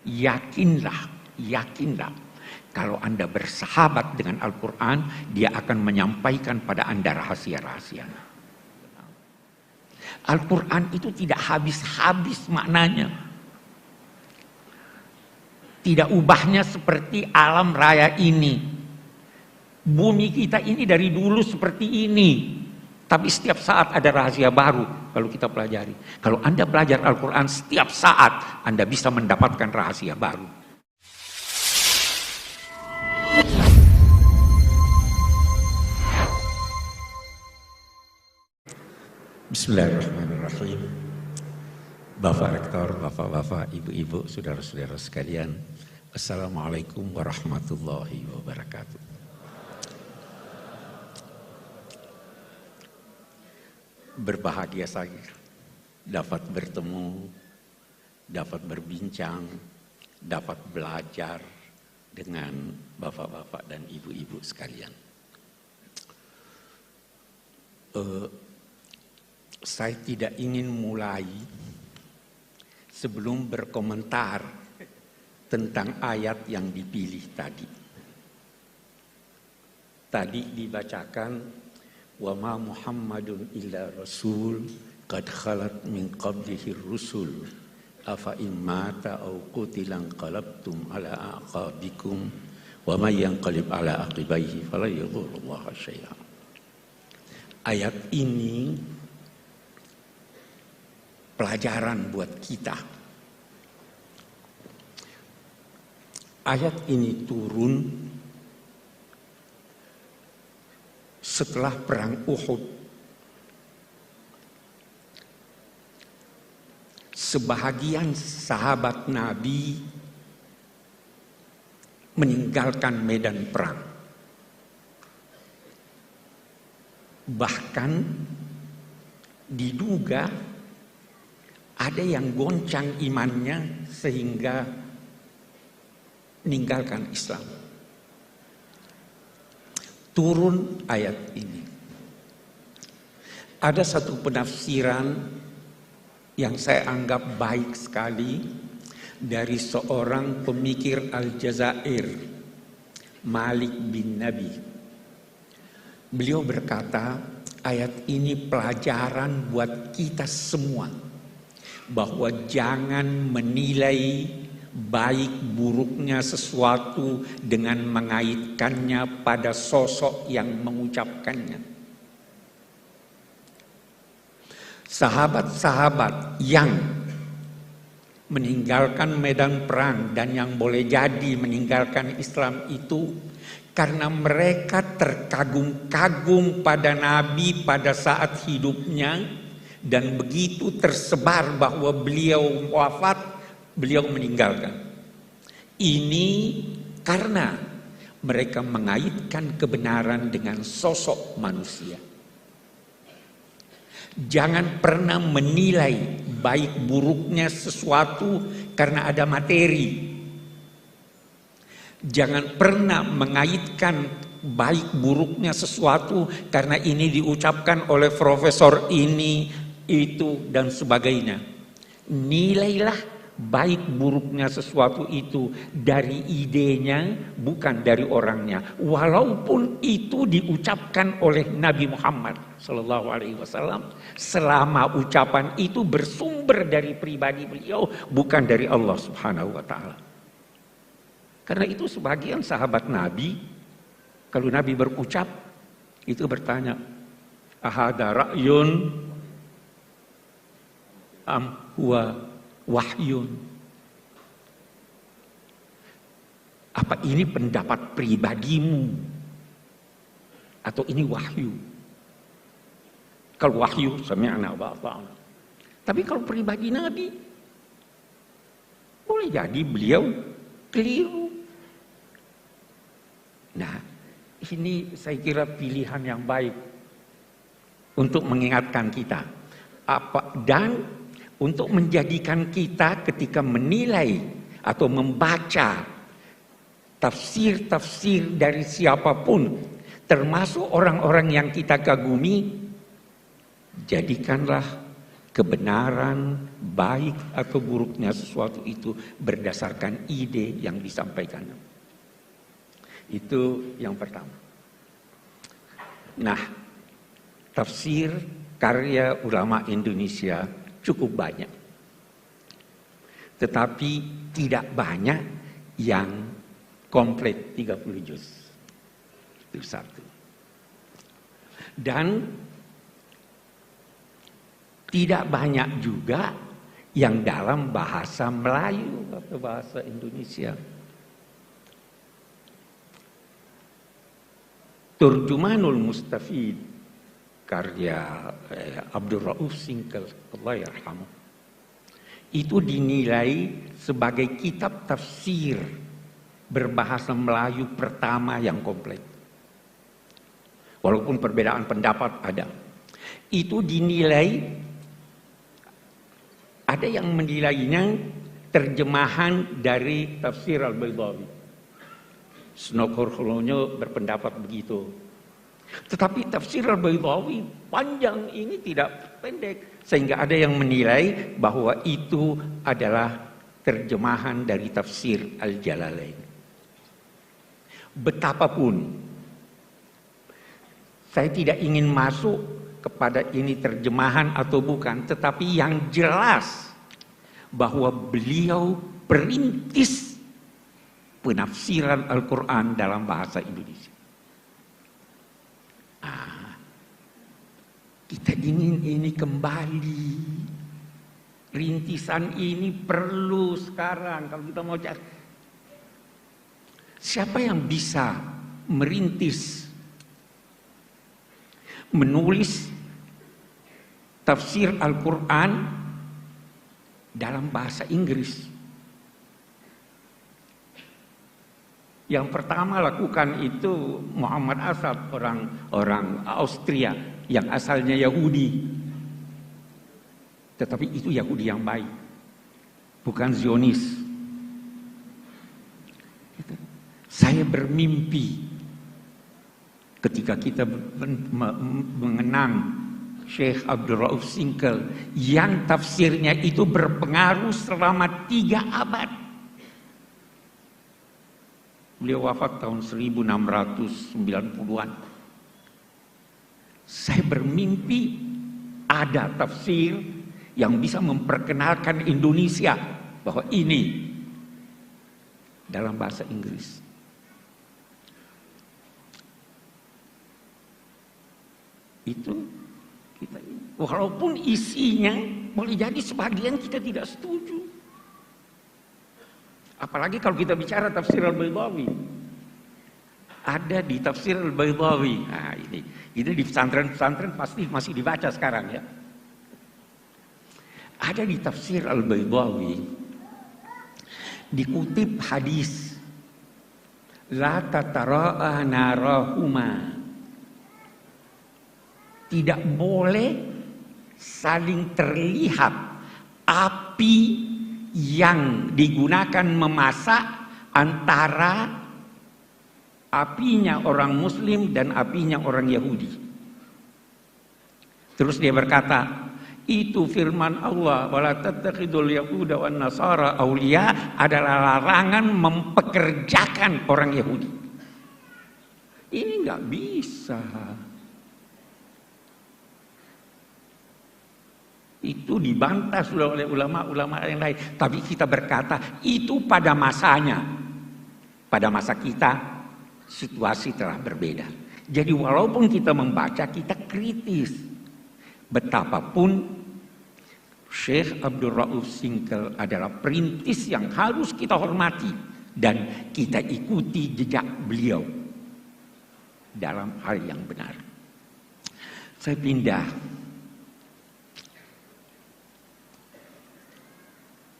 Yakinlah. Kalau Anda bersahabat dengan Al-Quran, dia akan menyampaikan pada Anda rahasia-rahasianya. Al-Quran itu tidak habis-habis maknanya. Tidak ubahnya seperti alam raya ini. Bumi kita ini dari dulu seperti ini. Tapi setiap saat ada rahasia baru kalau kita pelajari. Kalau Anda belajar Al-Quran, setiap saat Anda bisa mendapatkan rahasia baru. Bismillahirrahmanirrahim. Bapak Rektor, Bapak-Bapak, Ibu-Ibu, Saudara-saudara sekalian, Assalamualaikum warahmatullahi wabarakatuh. Berbahagia saya dapat bertemu, dapat berbincang, dapat belajar dengan Bapak-Bapak dan Ibu-Ibu sekalian. Saya tidak ingin mulai sebelum berkomentar tentang ayat yang dipilih tadi. Tadi dibacakan, wa ma Muhammadun illa rasul qad khalat min qablihi rusul afa in mata aw qutila qalabtum ala aqabikum wa may yanqalib ala aqibaihi fala yadhurrullaha syai'a. Ayat ini pelajaran buat kita. Ayat ini turun setelah perang Uhud. Sebahagian sahabat Nabi meninggalkan medan perang. Bahkan diduga ada yang goncang imannya sehingga meninggalkan Islam. Turun ayat ini. Ada satu penafsiran yang saya anggap baik sekali dari seorang pemikir Aljazair, Malik bin Nabi. Beliau berkata, ayat ini pelajaran buat kita semua, bahwa jangan menilai baik buruknya sesuatu dengan mengaitkannya pada sosok yang mengucapkannya. Sahabat-sahabat yang meninggalkan medan perang dan yang boleh jadi meninggalkan Islam itu karena mereka terkagum-kagum pada Nabi pada saat hidupnya. Dan begitu tersebar bahwa beliau wafat, beliau meninggalkan. Ini karena mereka mengaitkan kebenaran dengan sosok manusia. Jangan pernah menilai baik buruknya sesuatu karena ada materi. Jangan pernah mengaitkan baik buruknya sesuatu karena ini diucapkan oleh profesor ini, itu dan sebagainya. Nilailah baik buruknya sesuatu itu dari idenya, bukan dari orangnya. Walaupun itu diucapkan oleh Nabi Muhammad SAW, selama ucapan itu bersumber dari pribadi beliau, bukan dari Allah Subhanahu wa Ta'ala. Karena itu sebagian sahabat Nabi, kalau Nabi berucap, itu bertanya, ahada ra'yun am huwa wahyun. Apa ini pendapat pribadimu atau ini wahyu? Kalau wahyu sami'na wa ata'na. Tapi kalau pribadi Nabi, boleh jadi beliau keliru. Nah, ini saya kira pilihan yang baik untuk mengingatkan kita. Dan untuk menjadikan kita ketika menilai atau membaca tafsir-tafsir dari siapapun, termasuk orang-orang yang kita kagumi, jadikanlah kebenaran, baik atau buruknya sesuatu itu berdasarkan ide yang disampaikannya. Itu yang pertama. Nah, tafsir karya ulama Indonesia cukup banyak. Tetapi tidak banyak yang komplit 30 juz. Itu satu. Dan tidak banyak juga yang dalam bahasa Melayu atau bahasa Indonesia. Turjumanul Mustafid karya Abdul Rauf Singkal, Allah yarhamuh, itu dinilai sebagai kitab tafsir berbahasa Melayu pertama yang komplit. Walaupun perbedaan pendapat ada. Itu dinilai, ada yang menilainya terjemahan dari tafsir Al-Baydawi. Snokor-Holonyo berpendapat begitu. Tetapi tafsir Al-Baydawi panjang ini tidak pendek. Sehingga ada yang menilai bahwa itu adalah terjemahan dari tafsir Al-Jalalain. Betapapun saya tidak ingin masuk kepada ini terjemahan atau bukan, tetapi yang jelas bahwa beliau perintis penafsiran Al-Quran dalam bahasa Indonesia. Kita ingin ini kembali. Rintisan ini perlu sekarang kalau kita mau cari. Siapa yang bisa merintis, menulis tafsir Al-Quran dalam bahasa Inggris? Yang pertama lakukan itu Muhammad Asad, orang Austria yang asalnya Yahudi. Tetapi itu Yahudi yang baik, bukan Zionis. Saya bermimpi ketika kita mengenang Syekh Abdul Rauf Singkal yang tafsirnya itu berpengaruh selama 3 abad. Beliau wafat tahun 1690-an. Saya bermimpi ada tafsir yang bisa memperkenalkan Indonesia bahwa ini dalam bahasa Inggris. Itu kita, walaupun isinya boleh jadi sebagian kita tidak setuju. Apalagi kalau kita bicara tafsir Al-Baydawi. Ada di tafsir Al-Baydawi. Nah ini di pesantren-pesantren pasti masih dibaca sekarang ya. Ada di tafsir Al-Baydawi dikutip hadis la tatara'a narahuma, tidak boleh saling terlihat api yang digunakan memasak antara apinya orang Muslim dan apinya orang Yahudi. Terus dia berkata, itu firman Allah, wala tattakhidul yahuda wan nasara auliya, adalah larangan mempekerjakan orang Yahudi. Ini nggak bisa. Itu dibantah sudah oleh ulama-ulama yang lain. Tapi kita berkata, itu pada masanya. Pada masa kita, situasi telah berbeda. Jadi walaupun kita membaca, kita kritis. Betapapun Syekh Abdul Rauf Singkal adalah perintis yang harus kita hormati. Dan kita ikuti jejak beliau dalam hal yang benar. Saya pindah.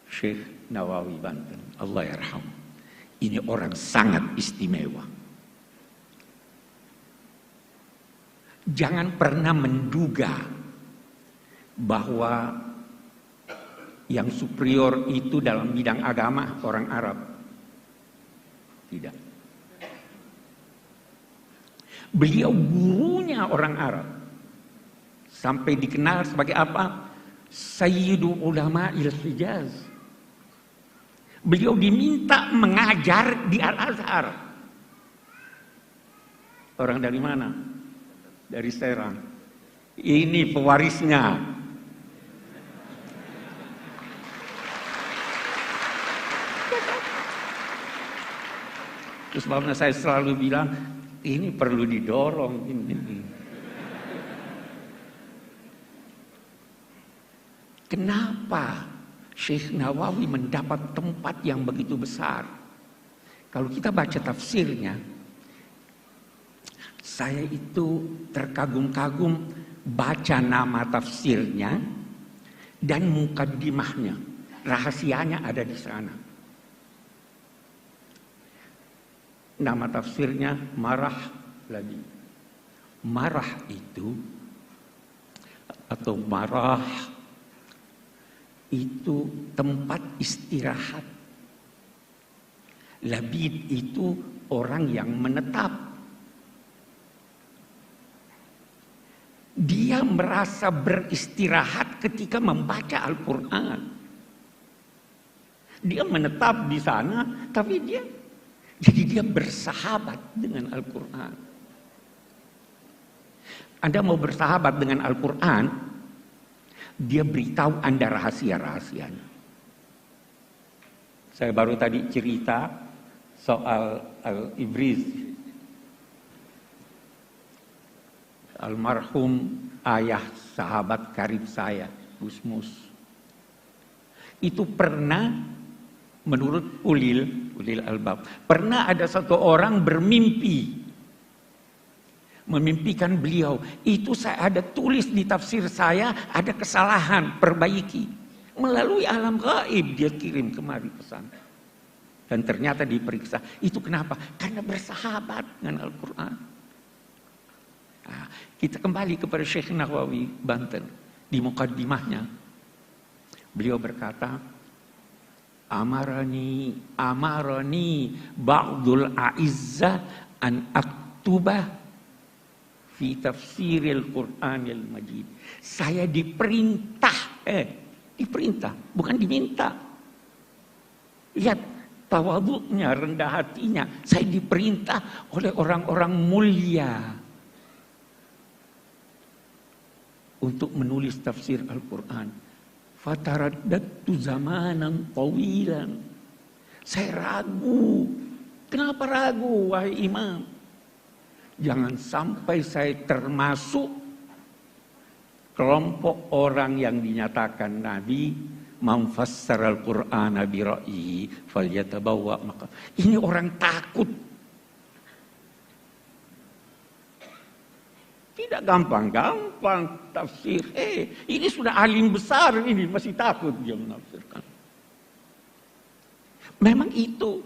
Syekh Nawawi Banten, Allah yarham. Ini orang sangat istimewa. Jangan pernah menduga bahwa yang superior itu dalam bidang agama orang Arab. Tidak. Beliau gurunya orang Arab. Sampai dikenal sebagai apa? Sayyidu Ulama'il Hijaz. Beliau diminta mengajar di Al-Azhar. Orang dari mana? Dari Serang. Ini pewarisnya. Terus sebabnya saya selalu bilang, ini perlu didorong. Ini. Kenapa Syekh Nawawi mendapat tempat yang begitu besar? Kalau kita baca tafsirnya, saya itu terkagum-kagum baca nama tafsirnya dan mukaddimahnya. Rahasianya ada di sana. Nama tafsirnya Marah lagi. Marah itu atau marah itu tempat istirahat. Labid itu orang yang menetap. Dia merasa beristirahat ketika membaca Al-Quran. Dia menetap di sana, tapi dia bersahabat dengan Al-Quran. Anda mau bersahabat dengan Al-Quran, dia beritahu Anda rahasia-rahasianya. Saya baru tadi cerita soal Al-Ibriz. Almarhum ayah sahabat karib saya, Gusmus. Itu pernah, menurut ulil albab, pernah ada satu orang memimpikan beliau. Itu saya ada tulis di tafsir saya, ada kesalahan, perbaiki. Melalui alam gaib dia kirim kemari pesan. Dan ternyata diperiksa. Itu kenapa? Karena bersahabat dengan Al-Quran. Nah, kita kembali kepada Syekh Nawawi Banten. Di mukaddimahnya, beliau berkata, Amarani ba'dul a'izzah an aktubah fi tafsiril Qur'anil Majid. Saya diperintah, bukan diminta. Lihat tawadhu'nya, rendah hatinya. Saya diperintah oleh orang-orang mulia untuk menulis tafsir Al-Quran. Fataraddadtu zamanan tawilan. Saya ragu. Kenapa ragu, wahai imam? Jangan sampai saya termasuk kelompok orang yang dinyatakan Nabi man fassara al-Qur'ana bi ra'yihi falyatabawwa maq'adahu. Ini orang takut. Tidak gampang-gampang tafsir. Ini sudah alim besar ini, masih takut dia menafsirkan. Memang itu.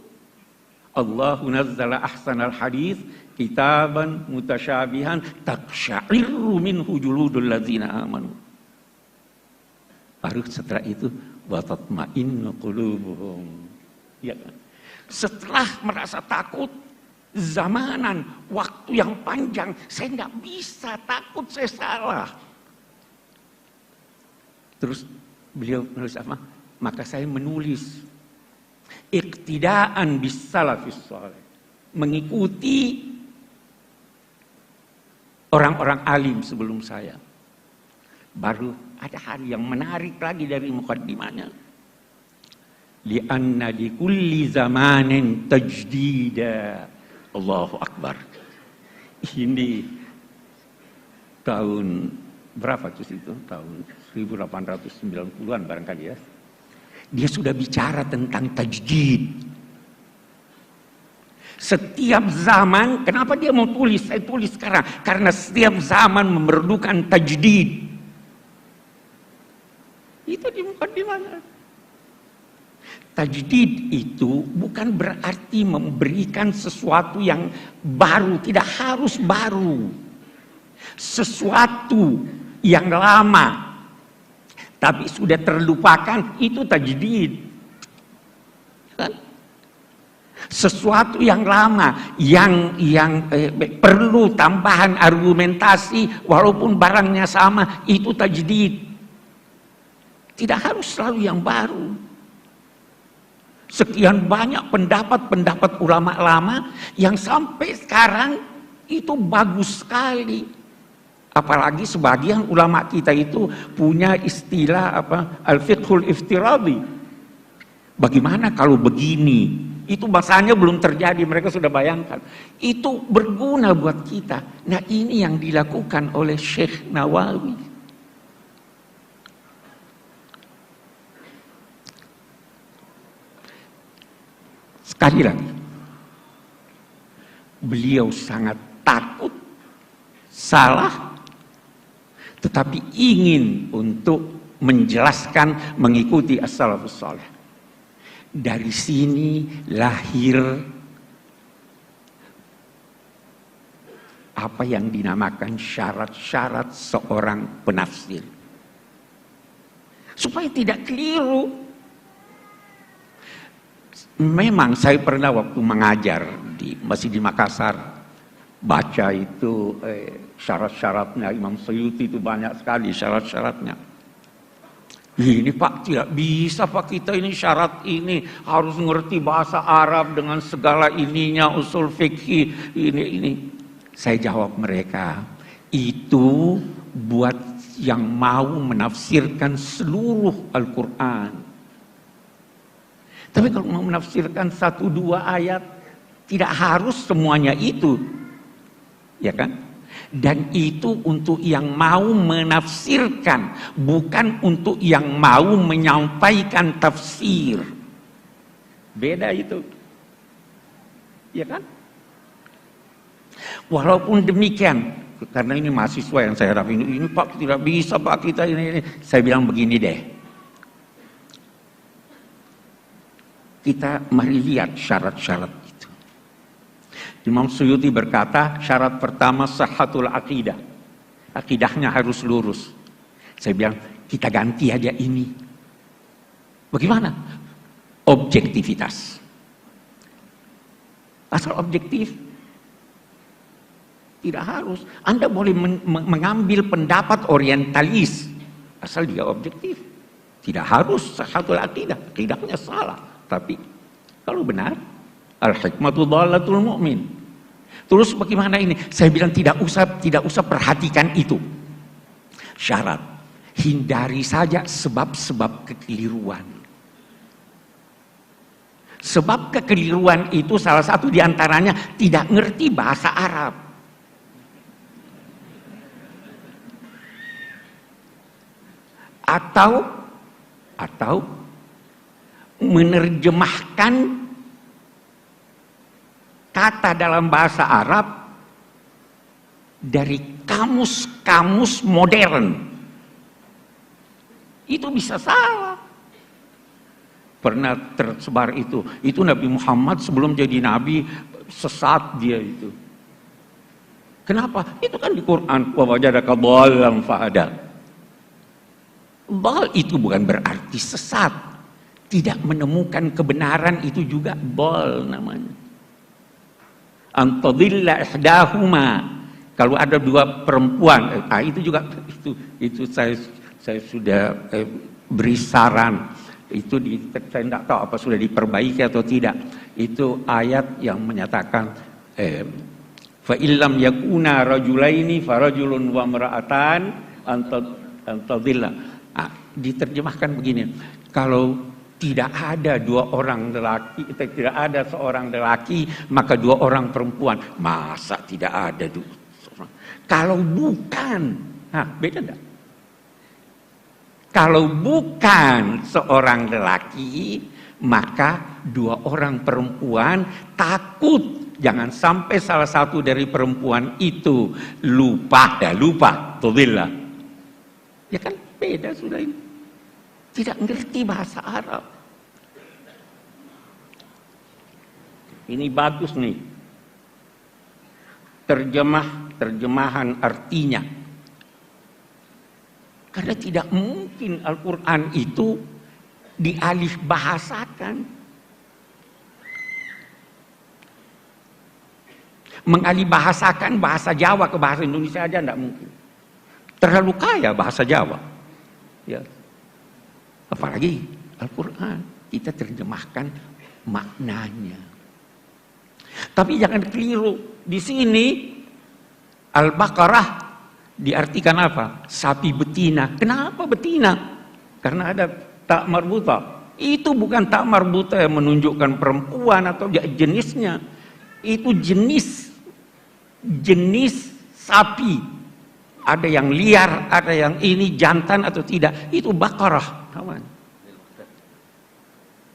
Allahu nazzala ahsanal hadis kitaban mutasyabihan taqsya'irru minhu juludul ladzina amanu. Baru setelah itu wa tatma'innu qulubuhum. Ya kan? Setelah merasa takut, zamanan, waktu yang panjang, saya nggak bisa, takut saya salah. Terus beliau menulis apa? Maka saya menulis iqtidaan bis salafis saleh, mengikuti orang-orang alim sebelum saya. Baru ada hal yang menarik lagi dari mukaddimahnya. Li'anna di kulli zamanin tajdida. Allahu Akbar. Ini tahun berapa itu? Tahun 1890-an barangkali ya. Dia sudah bicara tentang tajdid. Setiap zaman, kenapa dia mau tulis? Saya tulis sekarang. Karena setiap zaman memerlukan tajdid. Itu di mukaddimahnya. Tajdid itu bukan berarti memberikan sesuatu yang baru, tidak harus baru. Sesuatu yang lama tapi sudah terlupakan itu tajdid. Kan? Sesuatu yang lama yang perlu tambahan argumentasi walaupun barangnya sama, itu tajdid. Tidak harus selalu yang baru. Sekian banyak pendapat-pendapat ulama lama yang sampai sekarang itu bagus sekali. Apalagi sebagian ulama kita itu punya istilah al-fiqhul iftiradi. Bagaimana kalau begini? Itu bahasanya belum terjadi, mereka sudah bayangkan. Itu berguna buat kita. Nah, ini yang dilakukan oleh Syekh Nawawi. Sekali lagi, beliau sangat takut salah, tetapi ingin untuk menjelaskan, mengikuti as-salafus saleh. Dari sini lahir apa yang dinamakan syarat-syarat seorang penafsir. Supaya tidak keliru. Memang saya pernah waktu mengajar masih di Makassar, baca itu syarat-syaratnya Imam Suyuti itu banyak sekali syarat-syaratnya. Ini Pak, tidak bisa Pak, kita ini syarat ini harus ngerti bahasa Arab dengan segala ininya, usul fikih ini. Saya jawab mereka, itu buat yang mau menafsirkan seluruh Al-Quran. Tapi kalau mau menafsirkan 1-2 ayat, tidak harus semuanya itu. Ya kan? Dan itu untuk yang mau menafsirkan, bukan untuk yang mau menyampaikan tafsir. Beda itu. Ya kan? Walaupun demikian, karena ini mahasiswa yang saya harap ini Pak tidak bisa Pak kita ini. Saya bilang begini deh. Kita mari lihat syarat-syarat itu. Imam Suyuti berkata, syarat pertama sahhatul aqidah. Akidahnya harus lurus. Saya bilang, kita ganti aja ini. Bagaimana? Objektivitas. Asal objektif. Tidak harus. Anda boleh mengambil pendapat orientalis. Asal dia objektif. Tidak harus sahhatul aqidah. Akidahnya salah. Tapi kalau benar, al-hikmatu dhalatul mu'min. Terus bagaimana ini? Saya bilang tidak usah perhatikan itu. Syarat, hindari saja sebab-sebab kekeliruan. Sebab kekeliruan itu salah satu diantaranya tidak ngerti bahasa Arab. Atau menerjemahkan kata dalam bahasa Arab dari kamus-kamus modern. Itu bisa salah. Pernah tersebar itu. Itu Nabi Muhammad sebelum jadi Nabi sesat dia itu. Kenapa? Itu kan di Quran. Wa wajadaka dhallan fahada. Dhal itu bukan berarti sesat. Tidak menemukan kebenaran itu juga dhal namanya. Antadilla ihdahuma. Kalau ada 2 perempuan, itu juga itu saya sudah beri saran. Itu saya tidak tahu apa sudah diperbaiki atau tidak. Itu ayat yang menyatakan fa illam yakuna rajulaini farajulun wa imra'atan antadilla. Diterjemahkan begini. Kalau tidak ada 2 orang lelaki, tidak ada seorang lelaki, maka 2 orang perempuan. Masa tidak ada 2 orang? Kalau bukan, beda enggak? Kalau bukan seorang lelaki, maka 2 orang perempuan takut. Jangan sampai salah satu dari perempuan itu lupa, tudillah. Ya kan beda sudah ini. Tidak ngerti bahasa Arab. Ini bagus nih. Terjemahan artinya. Karena tidak mungkin Al-Quran itu dialih bahasakan. Mengalih bahasakan bahasa Jawa ke bahasa Indonesia aja tidak mungkin. Terlalu kaya bahasa Jawa. Ya. apalagi Al-Quran, kita terjemahkan maknanya. Tapi jangan keliru, di sini Al-Baqarah diartikan apa? Sapi betina. Kenapa betina? Karena ada tak marbuta. Itu bukan tak marbuta yang menunjukkan perempuan atau jenisnya. Itu jenis sapi. Ada yang liar, ada yang ini jantan atau tidak. Itu Baqarah, kawan.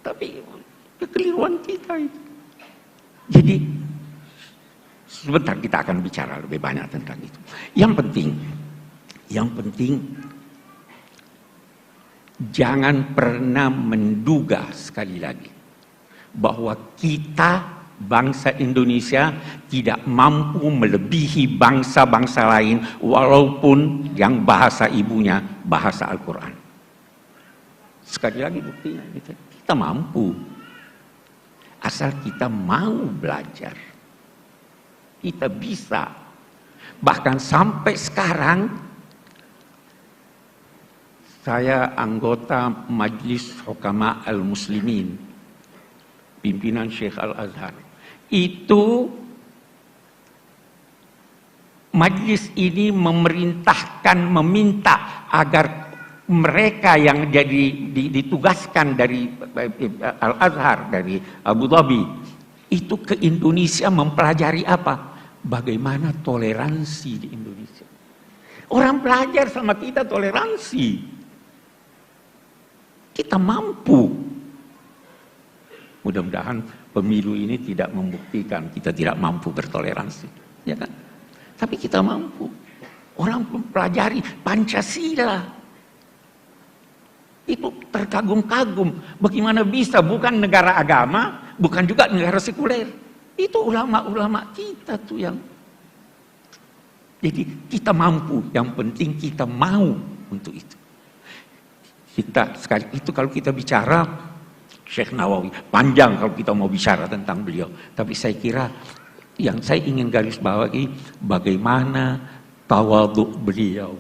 Tapi kekeliruan kita itu. Jadi sebentar kita akan bicara lebih banyak tentang itu. Yang penting jangan pernah menduga sekali lagi bahwa kita bangsa Indonesia tidak mampu melebihi bangsa-bangsa lain walaupun yang bahasa ibunya bahasa Al-Quran. Sekali lagi buktinya kita mampu. Asal kita mau belajar, kita bisa. Bahkan sampai sekarang, saya anggota Majlis Hukama Al-Muslimin, pimpinan Syekh Al-Azhar. Itu majlis ini meminta agar mereka yang ditugaskan dari Al-Azhar, dari Abu Dhabi, itu ke Indonesia mempelajari apa? Bagaimana toleransi di Indonesia. Orang belajar sama kita toleransi. Kita mampu. Mudah-mudahan pemilu ini tidak membuktikan kita tidak mampu bertoleransi. Ya kan? Tapi kita mampu. Orang mempelajari Pancasila. Itu terkagum-kagum. Bagaimana bisa bukan negara agama, bukan juga negara sekuler. Itu ulama-ulama kita tuh yang. Jadi kita mampu. Yang penting kita mau untuk itu. Kita sekali itu kalau kita bicara Syekh Nawawi panjang kalau kita mau bicara tentang beliau. Tapi saya kira yang saya ingin garis bawahi bagaimana tawadhu beliau.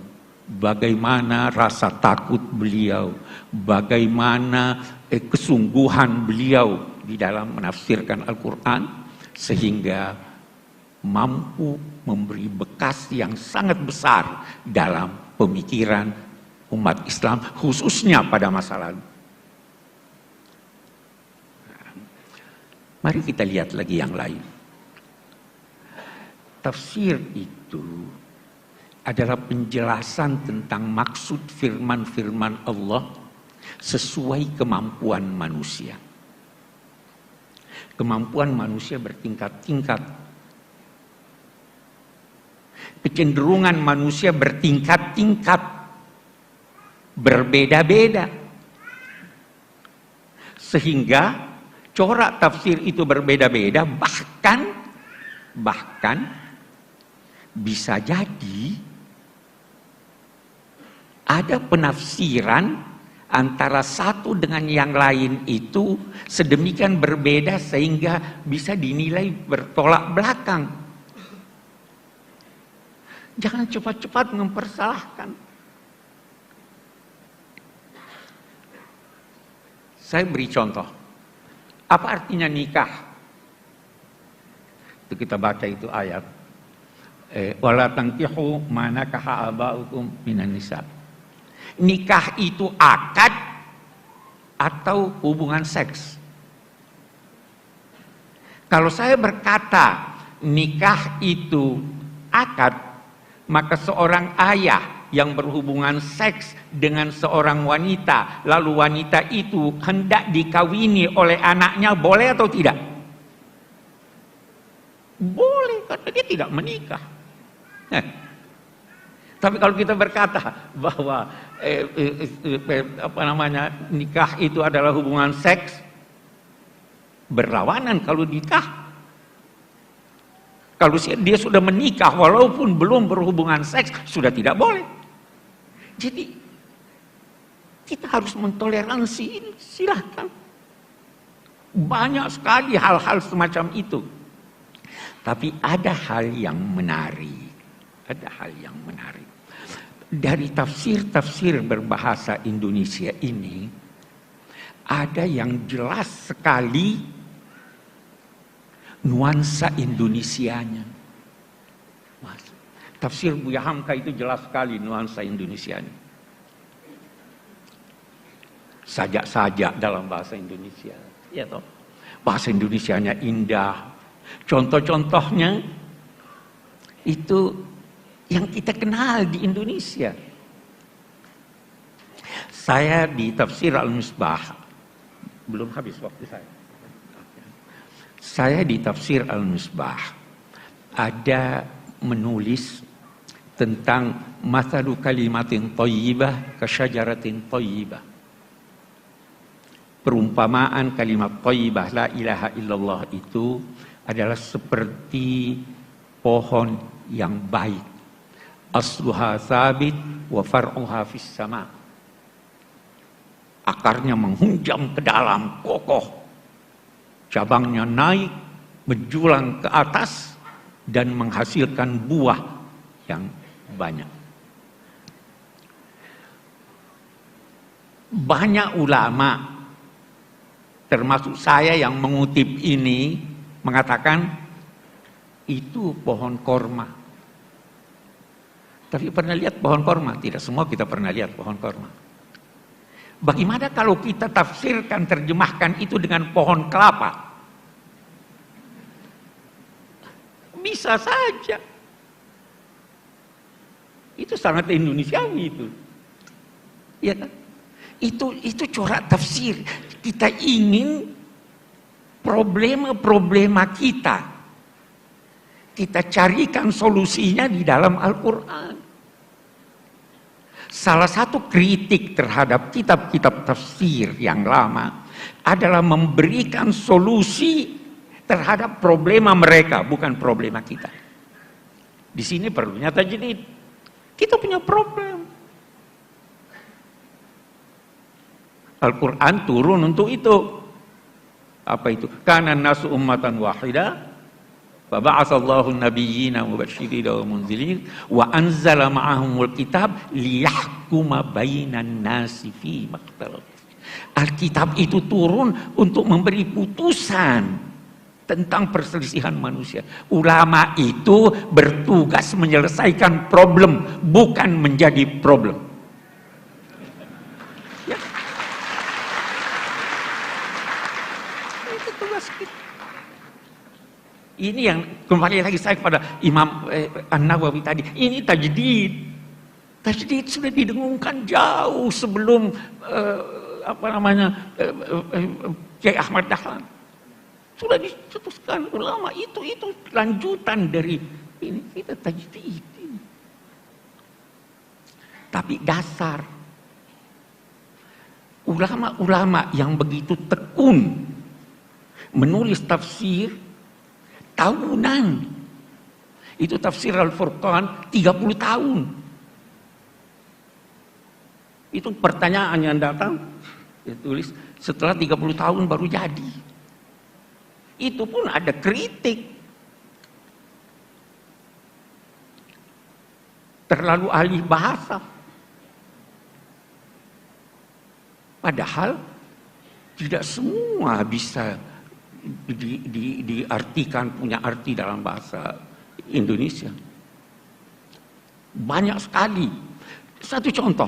Bagaimana rasa takut beliau, bagaimana kesungguhan beliau di dalam menafsirkan Al-Quran sehingga mampu memberi bekas yang sangat besar dalam pemikiran umat Islam khususnya pada masa lalu. Mari kita lihat lagi yang lain. Tafsir itu adalah penjelasan tentang maksud firman-firman Allah sesuai kemampuan manusia. Kemampuan manusia bertingkat-tingkat. Kecenderungan manusia bertingkat-tingkat. Berbeda-beda. Sehingga corak tafsir itu berbeda-beda, bahkan bisa jadi ada penafsiran antara satu dengan yang lain itu sedemikian berbeda sehingga bisa dinilai bertolak belakang. Jangan cepat-cepat mempersalahkan. Saya beri contoh. Apa artinya nikah? Itu kita baca itu ayat. Wala tankihu ma nakaha abaukum minan nisa. Nikah itu akad atau hubungan seks. Kalau saya berkata nikah itu akad, maka seorang ayah yang berhubungan seks dengan seorang wanita, lalu wanita itu hendak dikawini oleh anaknya, boleh atau tidak? Boleh, karena dia tidak menikah. Tapi kalau kita berkata bahwa nikah itu adalah hubungan seks, berlawanan kalau nikah. Kalau dia sudah menikah walaupun belum berhubungan seks, sudah tidak boleh. Jadi kita harus mentoleransi ini, silahkan. Banyak sekali hal-hal semacam itu. Tapi ada hal yang menarik. Ada hal yang menarik. Dari tafsir-tafsir berbahasa Indonesia ini, ada yang jelas sekali nuansa Indonesianya. Tafsir Buya Hamka itu jelas sekali nuansa Indonesianya. Sajak-sajak dalam bahasa Indonesia. Ya toh. Bahasa Indonesianya indah. Contoh-contohnya itu yang kita kenal di Indonesia. Saya di Tafsir Al-Misbah, belum habis waktu saya. Saya di Tafsir Al-Misbah ada menulis tentang mathalu kalimatin thayyibah kasyajaratin thayyibah. Perumpamaan kalimat thayyibah la ilaha illallah itu adalah seperti pohon yang baik. Asluha thabit wa far'uha fis sama. Akarnya menghunjam ke dalam, kokoh. Cabangnya naik, menjulang ke atas dan menghasilkan buah yang banyak. Banyak ulama, termasuk saya yang mengutip ini, mengatakan itu pohon korma. Tapi pernah lihat pohon korma? Tidak semua kita pernah lihat pohon korma. Bagaimana kalau kita tafsirkan, terjemahkan itu dengan pohon kelapa? Bisa saja. Itu sangat Indonesiawi itu. Ya kan? Itu corak tafsir. Kita ingin problema-problema kita carikan solusinya di dalam Al-Quran. Salah satu kritik terhadap kitab-kitab tafsir yang lama adalah memberikan solusi terhadap problema mereka, bukan problema kita. Di sini perlunya tajdid. Kita punya problem. Al-Quran turun untuk itu. Apa itu? Kana nasu ummatan wahidah. Faba'atsallahu an-nabiyyina mubasysyirin wa mundzirin wa anzala ma'ahumul kitab liyahkuma bainan nasi fi maktalaf. Alkitab itu turun untuk memberi putusan tentang perselisihan manusia. Ulama itu bertugas menyelesaikan problem, bukan menjadi problem. Ya. Itu tugas kita. Ini yang kembali lagi saya kepada Imam An-Nawawi tadi. Ini tajdid. Tajdid sudah didengungkan jauh sebelum Kiai Ahmad Dahlan. Sudah dicetuskan ulama itu lanjutan dari ini, kita tajdid. Tapi dasar ulama-ulama yang begitu tekun menulis tafsir tahunan. Itu tafsir Al-Furqan 30 tahun. Itu pertanyaan yang datang, dia tulis setelah 30 tahun baru jadi. Itu pun ada kritik. Terlalu ahli bahasa. Padahal tidak semua bisa diartikan, punya arti dalam bahasa Indonesia. Banyak sekali. Satu contoh,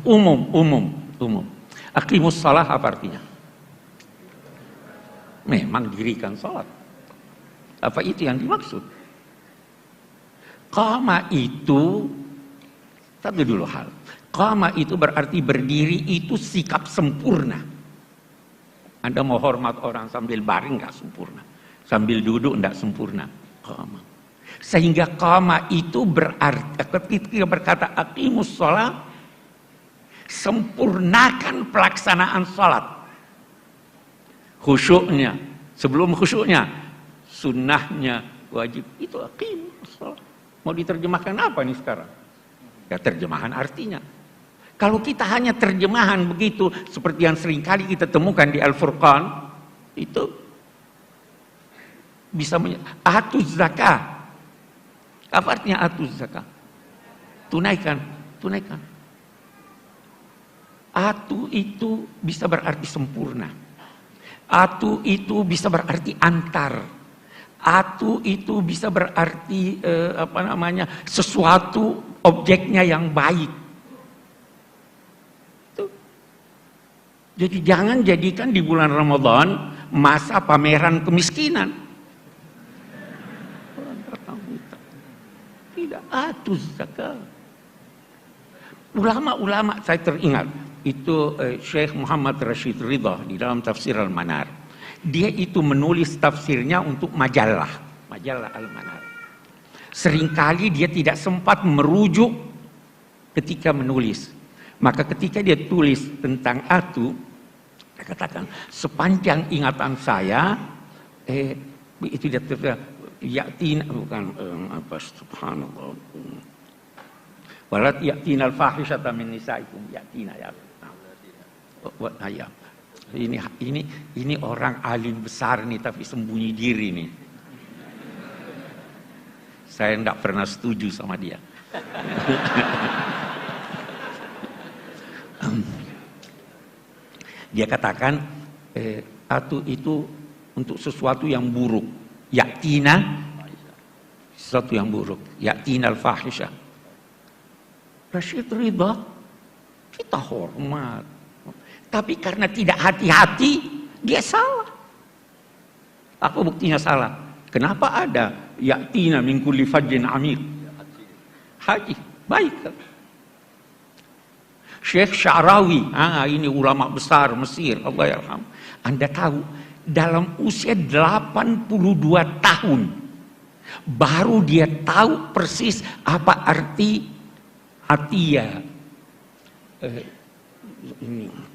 umum. Aqimus shalah apa artinya? Memang dirikan salat. Apa itu yang dimaksud? Qama itu, satu dulu hal. Qama itu berarti berdiri, itu sikap sempurna. Anda mau hormat orang sambil baring nggak sempurna, sambil duduk nggak sempurna. Qama. Sehingga qama itu berarti ketika berkata aqimus shalah, sempurnakan pelaksanaan salat. Khusyuknya, sebelum khusyuknya, sunnahnya wajib. Itu aqimus shalah. Mau diterjemahkan apa nih sekarang? Ya terjemahan artinya. Kalau kita hanya terjemahan begitu, seperti yang seringkali kita temukan di Al-Furqan, itu bisa atuz zakah. Apa artinya atuz zakah? Tunaikan. Atu itu bisa berarti sempurna. Atu itu bisa berarti antar. Atu itu bisa berarti sesuatu objeknya yang baik. Tuh. Jadi jangan jadikan di bulan Ramadan masa pameran kemiskinan. Tidak, atu zakat. Ulama-ulama saya teringat itu Syekh Muhammad Rashid Ridha di dalam tafsir Al-Manar. Dia itu menulis tafsirnya untuk majalah Al-Manar. Seringkali dia tidak sempat merujuk ketika menulis. Maka ketika dia tulis tentang atu, dia katakan sepanjang ingatan saya itu dia tulis yatina bukan subhanallah. Walat yatina al-fahishata min nisaikum yatina ya. Ya. Ini orang alim besar nih tapi sembunyi diri nih. Saya enggak pernah setuju sama dia. Dia katakan atu itu untuk sesuatu yang buruk. Yatina sesuatu yang buruk. Yatina al-fahisha. Rashid Ridha kita hormat. Tapi karena tidak hati-hati, dia salah. Apa buktinya salah? Kenapa ada yatina min kulli fajjin amir? Haji, baik. Syekh Sya'rawi, ini ulama besar Mesir, Allah yarham. Anda tahu, dalam usia 82 tahun, baru dia tahu persis apa arti atia. Ini.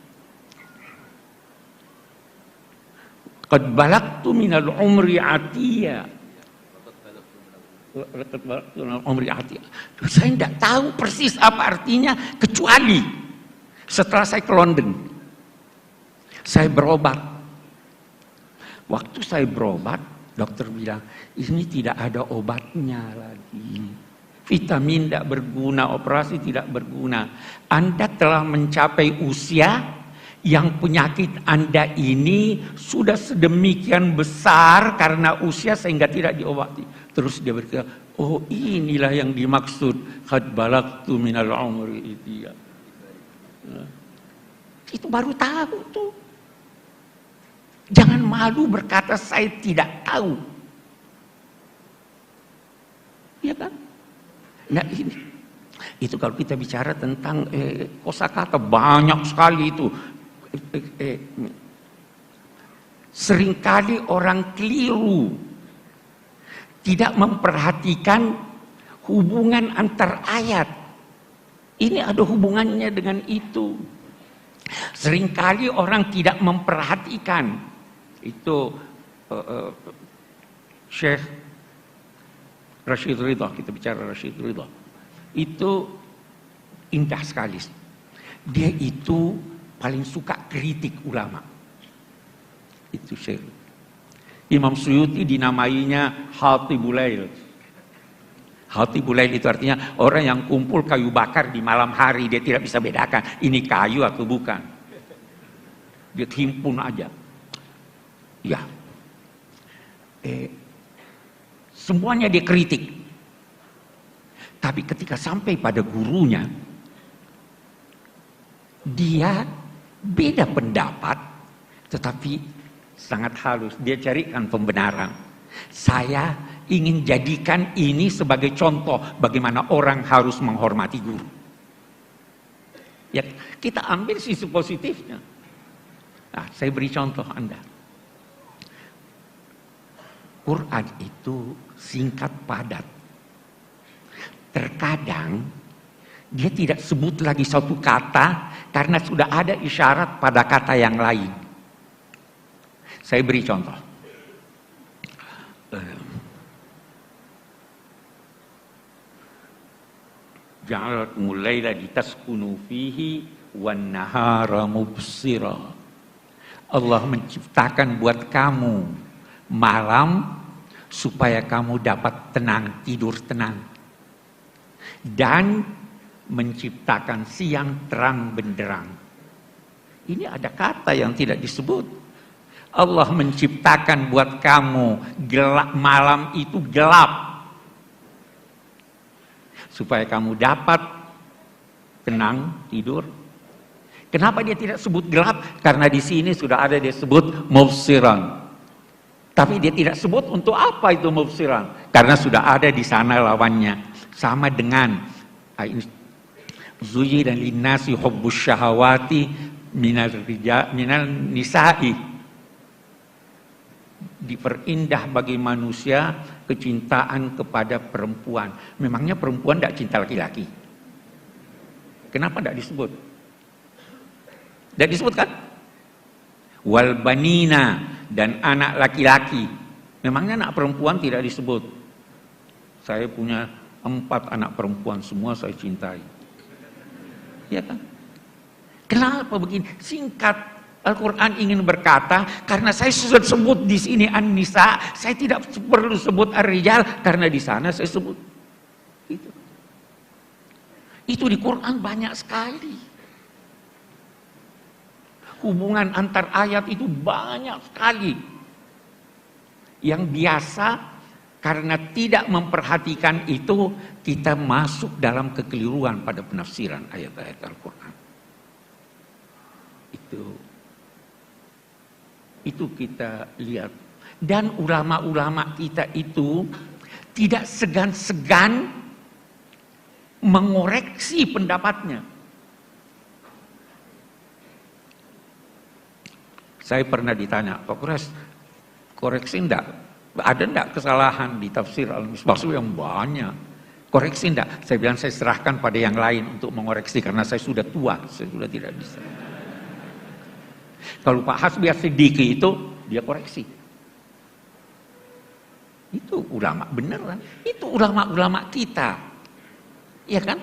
Qad balagtu minal umri atiya. Saya tidak tahu persis apa artinya kecuali setelah saya ke London. Saya berobat. Waktu saya berobat, dokter bilang, ini tidak ada obatnya lagi. Vitamin tidak berguna, operasi tidak berguna. Anda telah mencapai usia yang penyakit Anda ini sudah sedemikian besar karena usia sehingga tidak diobati. Terus dia berkata, oh inilah yang dimaksud qad balagtu minal umri itiya. Itu baru tahu tuh. Jangan malu berkata saya tidak tahu. Ya kan? Nah ini. Itu kalau kita bicara tentang kosakata banyak sekali itu. Seringkali orang keliru tidak memperhatikan hubungan antar ayat. Ini ada hubungannya dengan itu. Seringkali orang tidak memperhatikan itu. Syekh Rashid Ridha, kita bicara Rashid Ridha, itu indah sekali. Dia itu paling suka kritik ulama. Itu Syekh. Imam Suyuti dinamainya Hatibul Lail. Hatibul Lail itu artinya orang yang kumpul kayu bakar di malam hari. Dia tidak bisa bedakan ini kayu atau bukan. Dia himpun aja. Ya. Semuanya dia kritik. Tapi ketika sampai pada gurunya, dia beda pendapat, tetapi sangat halus. Dia carikan pembenaran. Saya ingin jadikan ini sebagai contoh bagaimana orang harus menghormati guru. Ya, kita ambil sisi positifnya. Nah, saya beri contoh Anda. Quran itu singkat padat. Terkadang dia tidak sebut lagi satu kata karena sudah ada isyarat pada kata yang lain. Saya beri contoh. Ja'alakumul laila litaskunu fihi wan nahara mubsira. Allah menciptakan buat kamu malam supaya kamu dapat tenang, tidur tenang. Dan menciptakan siang terang benderang. Ini ada kata yang tidak disebut. Allah menciptakan buat kamu gelap, malam itu gelap, supaya kamu dapat tenang tidur. Kenapa dia tidak sebut gelap? Karena di sini sudah ada dia sebut mubsiran. Tapi dia tidak sebut untuk apa itu mubsiran, karena sudah ada di sana lawannya. Sama dengan zuyi dan linnasi hubbus syahawati minal nisa'i. Diperindah bagi manusia kecintaan kepada perempuan. Memangnya perempuan tidak cinta laki-laki? Kenapa tidak disebut? Tidak disebut kan? Wal banina, dan anak laki-laki. Memangnya anak perempuan tidak disebut? Saya punya 4 anak perempuan, semua saya cintai. Ya kan? Kenapa begini? Singkat, Al-Quran ingin berkata, karena saya sudah sebut di sini An-Nisa, saya tidak perlu sebut Ar-Rijal, karena di sana saya sebut. Itu di Quran banyak sekali. Hubungan antar ayat itu banyak sekali. Yang biasa, karena tidak memperhatikan itu, kita masuk dalam kekeliruan pada penafsiran ayat-ayat Al-Quran. Itu kita lihat. Dan ulama-ulama kita itu tidak segan-segan mengoreksi pendapatnya. Saya pernah ditanya, Pak Kures, koreksi enggak? Ada enggak kesalahan di tafsir Al-Misbah yang banyak? Koreksi enggak? Saya bilang saya serahkan pada yang lain untuk mengoreksi, karena saya sudah tua, saya sudah tidak bisa. Kalau Pak Hasbi As-Siddiqi itu, dia koreksi. Itu ulama beneran. Itu ulama-ulama kita. Iya kan?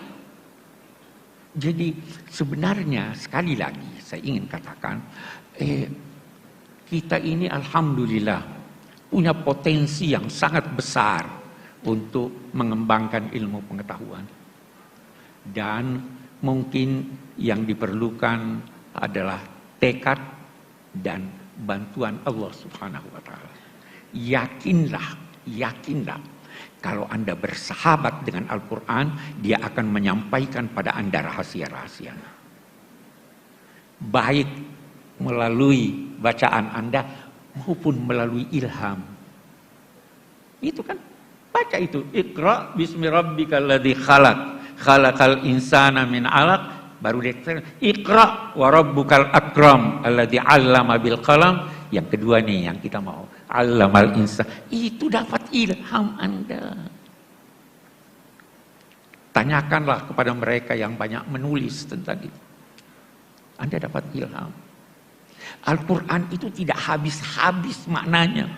Jadi sebenarnya sekali lagi saya ingin katakan, kita ini alhamdulillah punya potensi yang sangat besar untuk mengembangkan ilmu pengetahuan. Dan mungkin yang diperlukan adalah tekad dan bantuan Allah Subhanahu wa taala. Yakinlah kalau Anda bersahabat dengan Al-Quran, dia akan menyampaikan pada Anda rahasia-rahasia. Baik melalui bacaan Anda maupun melalui ilham. Itu kan, baca itu. Iqra bismi rabbikal ladzi khalaq, khalaqal insana min 'alaq. Baru dia Iqra wa rabbukal akram alladzi 'allama bil qalam. Yang kedua nih yang kita mau, 'allamal insan. Itu dapat ilham Anda. Tanyakanlah kepada mereka yang banyak menulis tentang itu. Anda dapat ilham. Al-Quran itu tidak habis-habis maknanya.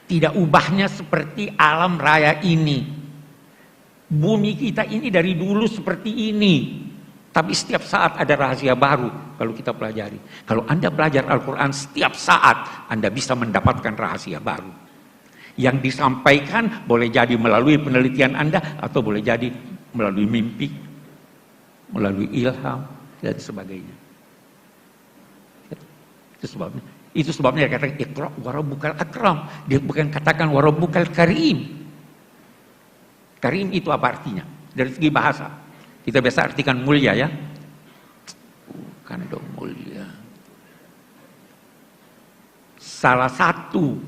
Tidak ubahnya seperti alam raya ini. Bumi kita ini dari dulu seperti ini. Tapi setiap saat ada rahasia baru kalau kita pelajari. Kalau Anda belajar Al-Quran, setiap saat Anda bisa mendapatkan rahasia baru. Yang disampaikan boleh jadi melalui penelitian Anda, atau boleh jadi melalui mimpi, melalui ilham, dan sebagainya. Itu sebabnya dia katakan Iqra wa rabbukal akram. Dia bukan katakan wa rabbukal karim. Karim itu apa artinya? Dari segi bahasa. Kita biasa artikan mulia ya. Bukan dong mulia. Salah satu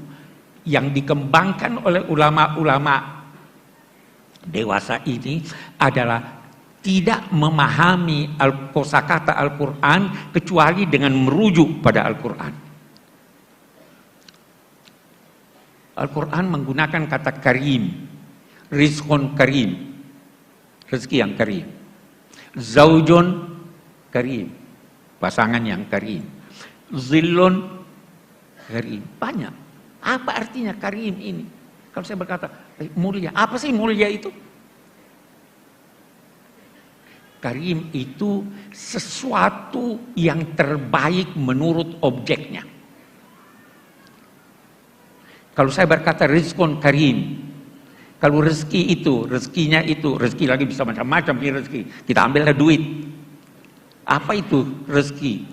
yang dikembangkan oleh ulama-ulama dewasa ini adalah tidak memahami kosakata Al-Quran kecuali dengan merujuk pada Al-Quran. Al-Quran menggunakan kata karim, rizqun karim, rezeki yang karim, zaujun karim, pasangan yang karim, zillun karim. Banyak. Apa artinya karim ini? Kalau saya berkata mulia, apa sih mulia itu? Karim itu sesuatu yang terbaik menurut objeknya. Kalau saya berkata rizqun karim, kalau rezeki itu, rezekinya itu, rezeki lagi bisa macam-macam ini rezeki. Kita ambillah duit. Apa itu rezeki?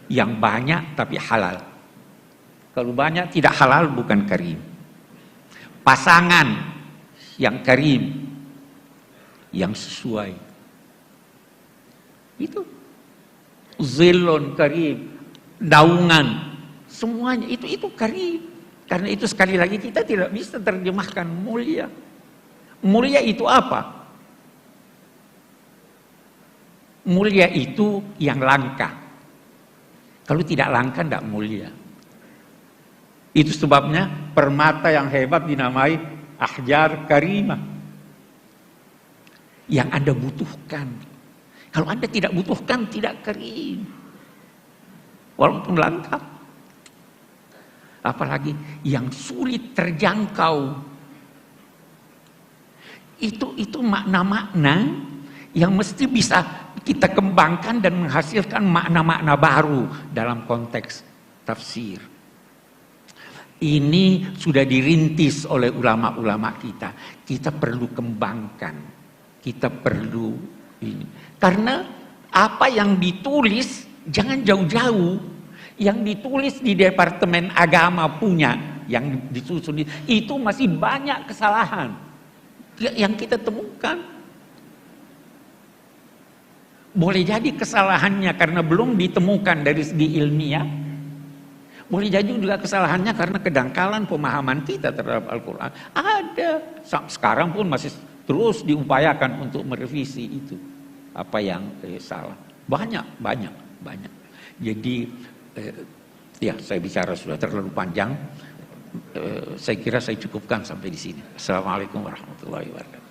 Yang banyak tapi halal. Kalau banyak tidak halal bukan karim. Pasangan yang karim, yang sesuai. Itu zilun karim, daungan, semuanya itu karim. Karena itu sekali lagi kita tidak bisa terjemahkan mulia. Mulia itu apa? Mulia itu yang langka. Kalau tidak langka tidak mulia. Itu sebabnya permata yang hebat dinamai ahjar karimah. Yang Anda butuhkan. Kalau Anda tidak butuhkan, tidak karim. Walaupun langka. Apalagi yang sulit terjangkau. Itu makna-makna yang mesti bisa kita kembangkan dan menghasilkan makna-makna baru dalam konteks tafsir. Ini sudah dirintis oleh ulama-ulama kita. Kita perlu kembangkan. Kita perlu ini. Karena apa yang ditulis jangan jauh-jauh. Yang ditulis di Departemen Agama punya, yang disusun itu masih banyak kesalahan yang kita temukan. Boleh jadi kesalahannya karena belum ditemukan dari segi ilmiah. Boleh jadi juga kesalahannya karena kedangkalan pemahaman kita terhadap Al-Quran. Ada. Sekarang pun masih terus diupayakan untuk merevisi itu. Apa yang salah. Banyak. Jadi, ya saya bicara sudah terlalu panjang. Saya kira saya cukupkan sampai di sini. Assalamualaikum warahmatullahi wabarakatuh.